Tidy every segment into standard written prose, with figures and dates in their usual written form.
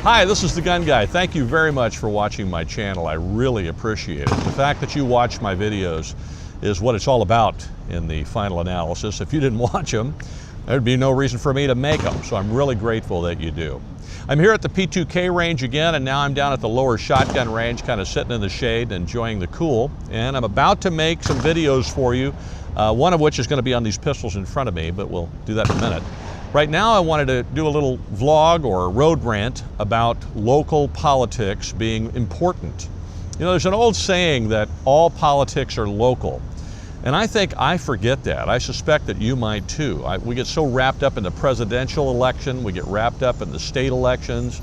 Hi, this is the Gun Guy. Thank you very much for watching my channel. I really appreciate it. The fact that you watch my videos is what it's all about in the final analysis. If you didn't watch them, there'd be no reason for me to make them. So I'm really grateful that you do. I'm here at the P2K range again, and now I'm down at the lower shotgun range, kind of sitting in the shade, enjoying the cool. And I'm about to make some videos for you, one of which is going to be on these pistols in front of me, but we'll do that in a minute. Right now I wanted to do a little vlog or road rant about local politics being important. You know, there's an old saying that all politics are local. And I think I forget that. I suspect that you might too. We get so wrapped up in the presidential election, we get wrapped up in the state elections.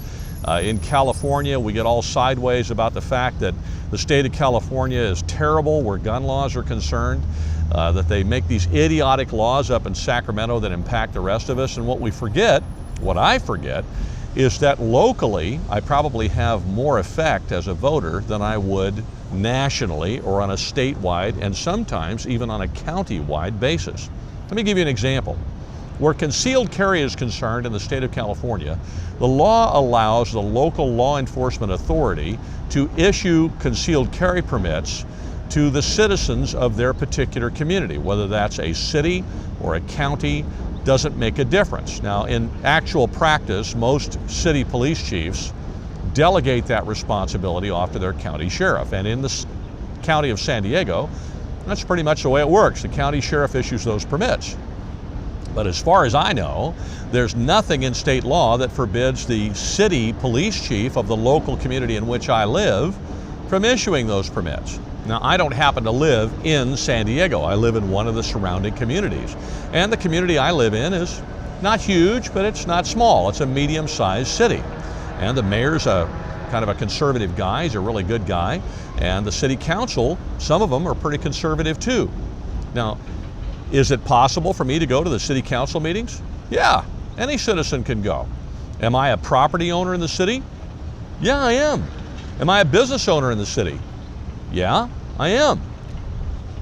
In California, we get all sideways about the fact that the state of California is terrible where gun laws are concerned, that they make these idiotic laws up in Sacramento that impact the rest of us. And what we forget, what I forget, is that locally, I probably have more effect as a voter than I would nationally or on a statewide and sometimes even on a county-wide basis. Let me give you an example. Where concealed carry is concerned in the state of California, the law allows the local law enforcement authority to issue concealed carry permits to the citizens of their particular community. Whether that's a city or a county, doesn't make a difference. Now, in actual practice, most city police chiefs delegate that responsibility off to their county sheriff. And in the county of San Diego, that's pretty much the way it works. The county sheriff issues those permits. But as far as I know, there's nothing in state law that forbids the city police chief of the local community in which I live from issuing those permits. Now, I don't happen to live in San Diego. I live in one of the surrounding communities. And the community I live in is not huge, but it's not small. It's a medium-sized city. And the mayor's a kind of a conservative guy. He's a really good guy. And the city council, some of them are pretty conservative too. Now, is it possible for me to go to the city council meetings? Yeah, any citizen can go. Am I a property owner in the city? Yeah, I am. Am I a business owner in the city? Yeah, I am.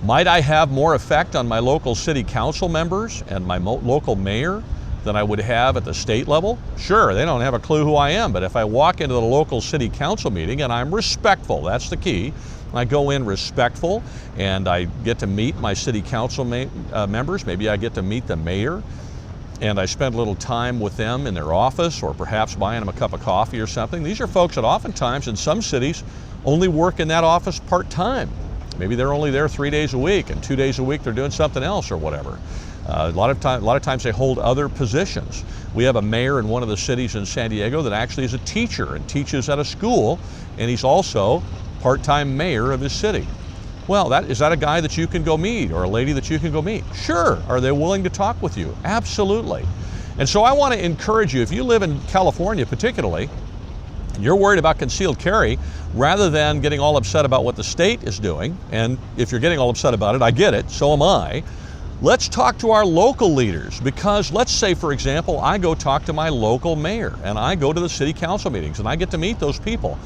Might I have more effect on my local city council members and my local mayor than I would have at the state level? Sure, they don't have a clue who I am, but if I walk into the local city council meeting and I'm respectful, that's the key. I go in respectful and I get to meet my city council members. Maybe I get to meet the mayor and I spend a little time with them in their office or perhaps buying them a cup of coffee or something. These are folks that oftentimes in some cities only work in that office part-time. Maybe they're only there 3 days a week and 2 days a week they're doing something else or whatever. A lot of times they hold other positions. We have a mayor in one of the cities in San Diego that actually is a teacher and teaches at a school, and he's also part-time mayor of his city. Well, is that a guy that you can go meet or a lady that you can go meet? Sure. Are they willing to talk with you? Absolutely. And so I want to encourage you, if you live in California particularly, and you're worried about concealed carry, rather than getting all upset about what the state is doing, and if you're getting all upset about it, I get it, so am I, let's talk to our local leaders. Because let's say, for example, I go talk to my local mayor and I go to the city council meetings and I get to meet those people.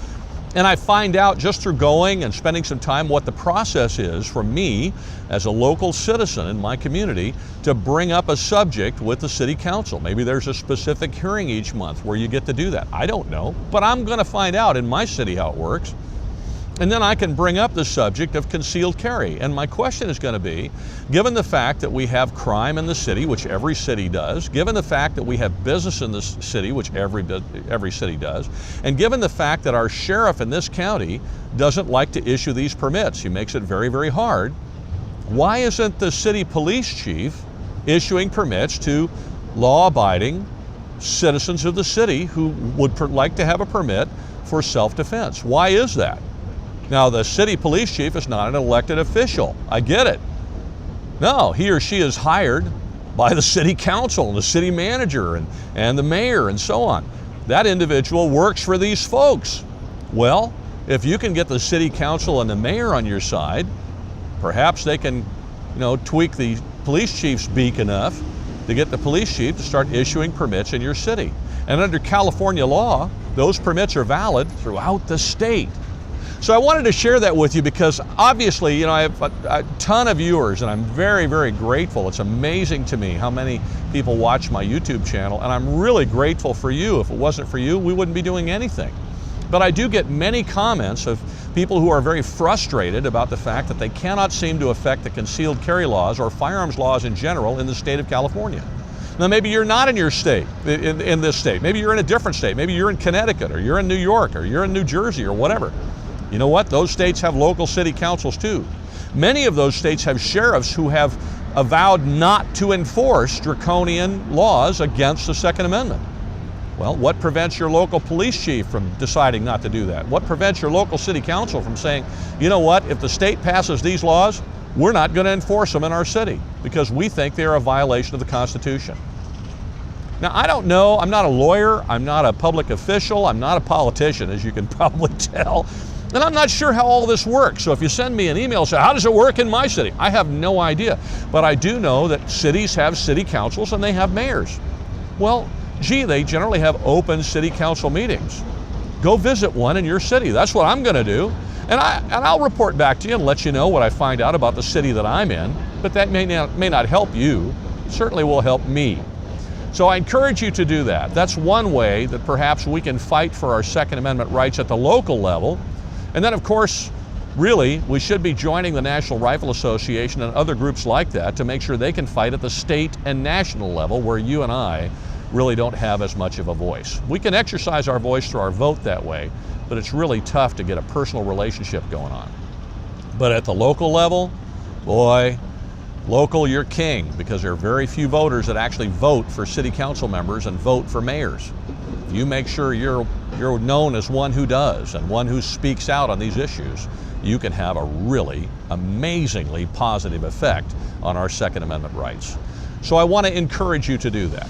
And I find out just through going and spending some time what the process is for me as a local citizen in my community to bring up a subject with the city council. Maybe there's a specific hearing each month where you get to do that. I don't know, but I'm going to find out in my city how it works. And then I can bring up the subject of concealed carry. And my question is going to be, given the fact that we have crime in the city, which every city does, given the fact that we have business in this city, which every city does, and given the fact that our sheriff in this county doesn't like to issue these permits, he makes it very, very hard, why isn't the city police chief issuing permits to law-abiding citizens of the city who would like to have a permit for self-defense? Why is that? Now, the city police chief is not an elected official. I get it. No, he or she is hired by the city council and the city manager and the mayor and so on. That individual works for these folks. Well, if you can get the city council and the mayor on your side, perhaps they can, tweak the police chief's beak enough to get the police chief to start issuing permits in your city. And under California law, those permits are valid throughout the state. So I wanted to share that with you because obviously, I have a ton of viewers and I'm very, very grateful. It's amazing to me how many people watch my YouTube channel, and I'm really grateful for you. If it wasn't for you, we wouldn't be doing anything. But I do get many comments of people who are very frustrated about the fact that they cannot seem to affect the concealed carry laws or firearms laws in general in the state of California. Now maybe you're not in your state, in this state. Maybe you're in a different state. Maybe you're in Connecticut, or you're in New York, or you're in New Jersey, or whatever. You know what? Those states have local city councils too. Many of those states have sheriffs who have avowed not to enforce draconian laws against the Second Amendment. Well, what prevents your local police chief from deciding not to do that? What prevents your local city council from saying, you know what, if the state passes these laws, we're not going to enforce them in our city because we think they're a violation of the Constitution. Now, I don't know, I'm not a lawyer, I'm not a public official, I'm not a politician, as you can probably tell. And I'm not sure how all this works. So if you send me an email and say, how does it work in my city? I have no idea. But I do know that cities have city councils and they have mayors. Well, gee, they generally have open city council meetings. Go visit one in your city. That's what I'm going to do. And I'll report back to you and let you know what I find out about the city that I'm in. But that may not help you. It certainly will help me. So I encourage you to do that. That's one way that perhaps we can fight for our Second Amendment rights at the local level. And then, of course, really, we should be joining the National Rifle Association and other groups like that to make sure they can fight at the state and national level where you and I really don't have as much of a voice. We can exercise our voice through our vote that way, but it's really tough to get a personal relationship going on. But at the local level, boy, local, you're king, because there are very few voters that actually vote for city council members and vote for mayors. If you make sure you're known as one who does and one who speaks out on these issues, you can have a really amazingly positive effect on our Second Amendment rights. So I want to encourage you to do that.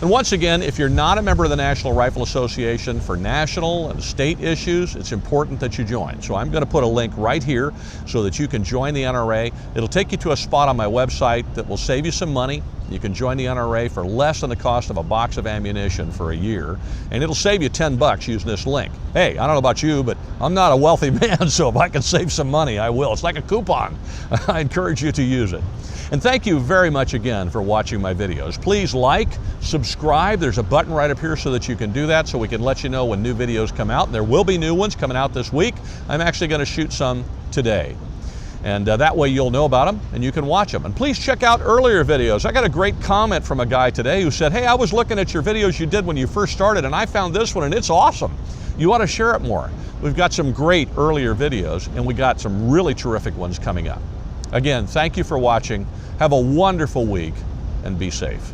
And once again, if you're not a member of the National Rifle Association, for national and state issues, it's important that you join. So I'm going to put a link right here so that you can join the NRA. It'll take you to a spot on my website that will save you some money. You can join the NRA for less than the cost of a box of ammunition for a year, and it'll save you $10 using this link. Hey, I don't know about you, but I'm not a wealthy man, so if I can save some money, I will. It's like a coupon. I encourage you to use it. And thank you very much again for watching my videos. Please like, subscribe. There's a button right up here so that you can do that, so we can let you know when new videos come out. And there will be new ones coming out this week. I'm actually going to shoot some today. And that way you'll know about them and you can watch them. And please check out earlier videos. I got a great comment from a guy today who said, hey, I was looking at your videos you did when you first started and I found this one and it's awesome. You ought to share it more. We've got some great earlier videos and we got some really terrific ones coming up. Again, thank you for watching. Have a wonderful week and be safe.